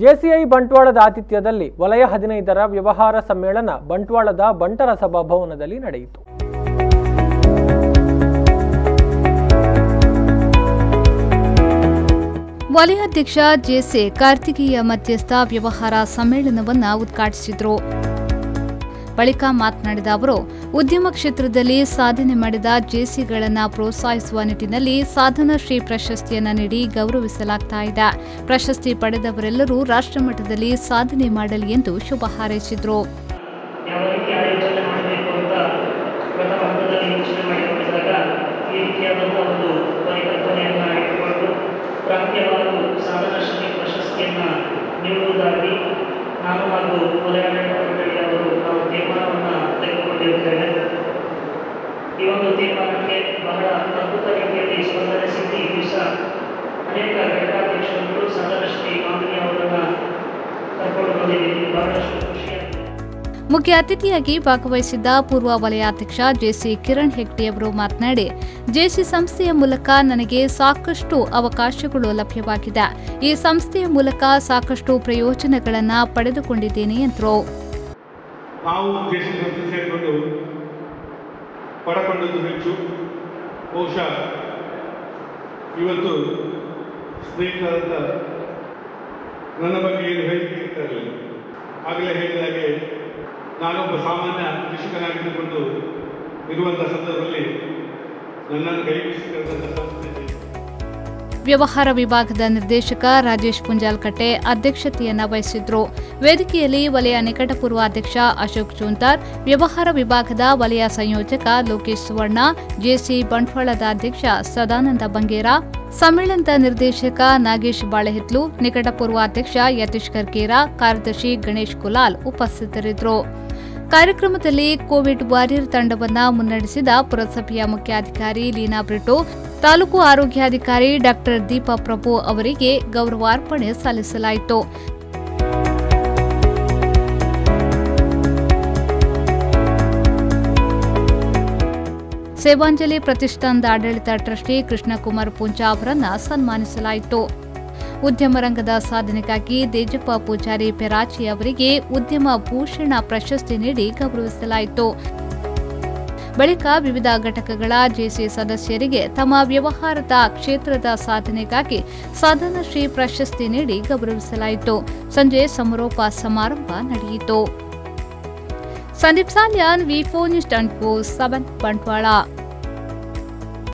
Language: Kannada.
ಜೆಸಿಐ ಬಂಟ್ವಾಳದ ಆತಿಥ್ಯದಲ್ಲಿ ವಲಯ 15ರ ವ್ಯವಹಾರ ಸಮ್ಮೇಳನ ಬಂಟ್ವಾಳದ ಬಂಟರ ಸಭಾಭವನದಲ್ಲಿ ನಡೆಯಿತು. ವಲಯಾಧ್ಯಕ್ಷ ಜೆಸಿ ಕಾರ್ತಿಕೇಯ ಮಧ್ಯಸ್ಥ ವ್ಯವಹಾರ ಸಮ್ಮೇಳನವನ್ನು ಉದ್ಘಾಟಿಸಿದರು. ಬಳಿಕ ಮಾತನಾಡಿದ ಅವರು, ಉದ್ಯಮ ಕ್ಷೇತ್ರದಲ್ಲಿ ಸಾಧನೆ ಮಾಡಿದ ಜೆಸಿಗಳನ್ನು ಪ್ರೋತ್ಸಾಹಿಸುವ ನಿಟ್ಟಿನಲ್ಲಿ ಸಾಧನಾ ಶ್ರೀ ಪ್ರಶಸ್ತಿಯನ್ನು ನೀಡಿ ಗೌರವಿಸಲಾಗ್ತಾ ಇದೆ. ಪ್ರಶಸ್ತಿ ಪಡೆದವರೆಲ್ಲರೂ ರಾಷ್ಟ್ರಮಟ್ಟದಲ್ಲಿ ಸಾಧನೆ ಮಾಡಲಿ ಎಂದು ಶುಭ ಹಾರೈಸಿದರು. ನಾನು ಹಾಗೂ ವಲಯಾಡಳಿತ ಮಂಡಳಿಯವರು ನಾವು ತೀರ್ಮಾನವನ್ನು ತೆಗೆದುಕೊಂಡಿರುತ್ತೇವೆ. ಈ ಒಂದು ತೀರ್ಮಾನಕ್ಕೆ ಬಹಳ ಅದ್ಭುತ ರೀತಿಯಲ್ಲಿ ಸ್ಪಂದನೆ ಸಿಕ್ಕಿ ಈ ದಿವಸ ಅನೇಕ ಘಟಕಾಧ್ಯಕ್ಷರು ಸದನಶ್ರೀ ಮಾಂಗನಿ ಅವರನ್ನು ಕರ್ಕೊಂಡು ಬಂದಿದ್ದೀವಿ. ಬಹಳಷ್ಟು ಖುಷಿಯಾಗಿದೆ. ಮುಖ್ಯ ಅತಿಥಿಯಾಗಿ ಭಾಗವಹಿಸಿದ್ದ ಪೂರ್ವ ವಲಯಾಧ್ಯಕ್ಷ ಜೆಸಿ ಕಿರಣ್ ಹೆಗ್ಡೆ ಅವರು ಮಾತನಾಡಿ, ಜೆಸಿ ಸಂಸ್ಥೆಯ ಮೂಲಕ ನನಗೆ ಸಾಕಷ್ಟು ಅವಕಾಶಗಳು ಲಭ್ಯವಾಗಿದೆ. ಈ ಸಂಸ್ಥೆಯ ಮೂಲಕ ಸಾಕಷ್ಟು ಪ್ರಯೋಜನಗಳನ್ನು ಪಡೆದುಕೊಂಡಿದ್ದೇನೆ ಎಂದರು. ನಾವು ಜೆಸಿ ಸಂಸ್ಥೆ ಸೇರಿಕೊಂಡು ಪಡಕೊಂಡದ್ದು ಹೆಚ್ಚು. ಬಹುಶಃ ಇವತ್ತು ಸ್ನೇಹಿತರಾದ ನನ್ನ ಬಗ್ಗೆ ಏನು ಹೇಳಿರ್ತಾರೆ, ಆಗಲೇ ಹೇಳಿದಾಗೆ ನಾನೊಬ್ಬ ಸಾಮಾನ್ಯ ಕೃಷಿಕನಾಗಿದ್ದುಕೊಂಡು ಇರುವಂಥ ಸಂದರ್ಭದಲ್ಲಿ ನನ್ನನ್ನು ಕೈ ಬೀಸಿದಂಥ ಸಂಸ್ಥೆ. ವ್ಯವಹಾರ ವಿಭಾಗದ ನಿರ್ದೇಶಕ ರಾಜೇಶ್ ಪುಂಜಾಲ್ಕಟ್ಟೆ ಅಧ್ಯಕ್ಷತೆಯನ್ನು ವಹಿಸಿದ್ರು. ವೇದಿಕೆಯಲ್ಲಿ ವಲಯ ನಿಕಟಪೂರ್ವ ಅಧ್ಯಕ್ಷ ಅಶೋಕ್ ಚೂಂತಾರ್, ವ್ಯವಹಾರ ವಿಭಾಗದ ವಲಯ ಸಂಯೋಜಕ ಲೋಕೇಶ್ ಸುವರ್ಣ, ಜೆಸಿ ಬಂಟ್ವಾಳದ ಅಧ್ಯಕ್ಷ ಸದಾನಂದ ಬಂಗೇರ, ಸಮ್ಮೇಳನದ ನಿರ್ದೇಶಕ ನಾಗೇಶ್ ಬಾಳೆಹಿತ್ಲು, ನಿಕಟಪೂರ್ವ ಅಧ್ಯಕ್ಷ ಯತೀಶ್ ಕರ್ಕೇರ, ಕಾರ್ಯದರ್ಶಿ ಗಣೇಶ್ ಕುಲಾಲ್ ಉಪಸ್ಥಿತರಿದ್ದರು. ಕಾರ್ಯಕ್ರಮದಲ್ಲಿ ಕೋವಿಡ್ ವಾರಿಯರ್ ತಂಡವನ್ನು ಮುನ್ನಡೆಸಿದ ಪುರಸಭೆಯ ಮುಖ್ಯಾಧಿಕಾರಿ ಲೀನಾ ಬ್ರಿಟೋ, ತಾಲೂಕು ಆರೋಗ್ಯಾಧಿಕಾರಿ ಡಾ ದೀಪಾ ಪ್ರಭು ಅವರಿಗೆ ಗೌರವಾರ್ಪಣೆ ಸಲ್ಲಿಸಲಾಯಿತು. ಸೇವಾಂಜಲಿ ಪ್ರತಿಷ್ಠಾನದ ಆಡಳಿತ ಟ್ರಸ್ಟಿ ಕೃಷ್ಣಕುಮಾರ್ ಪೂಂಚಾ ಅವರನ್ನು ಸನ್ಮಾನಿಸಲಾಯಿತು. ಉದ್ಯಮ ರಂಗದ ಸಾಧನೆಗಾಗಿ ದೇಜಪ್ಪ ಪೂಜಾರಿ ಪೆರಾಚಿ ಅವರಿಗೆ ಉದ್ಯಮ ಭೂಷಣ ಪ್ರಶಸ್ತಿ ನೀಡಿ ಗೌರವಿಸಲಾಯಿತು. ಬಳಿಕ ವಿವಿಧ ಘಟಕಗಳ ಜೆಸಿ ಸದಸ್ಯರಿಗೆ ತಮ್ಮ ವ್ಯವಹಾರದ ಕ್ಷೇತ್ರದ ಸಾಧನೆಗಾಗಿ ಸಾಧನಾ ಶ್ರೀ ಪ್ರಶಸ್ತಿ ನೀಡಿ ಗೌರವಿಸಲಾಯಿತು. ಸಂಜೆ ಸಮಾರೋಪ ಸಮಾರಂಭ ನಡೆಯಿತು. ಸಂದೀಪ್ ಸಾಲ್ಯಾನ್, ವಿ4 ನ್ಯೂಸ್ 24/7 ಬಂಟ್ವಾಳ.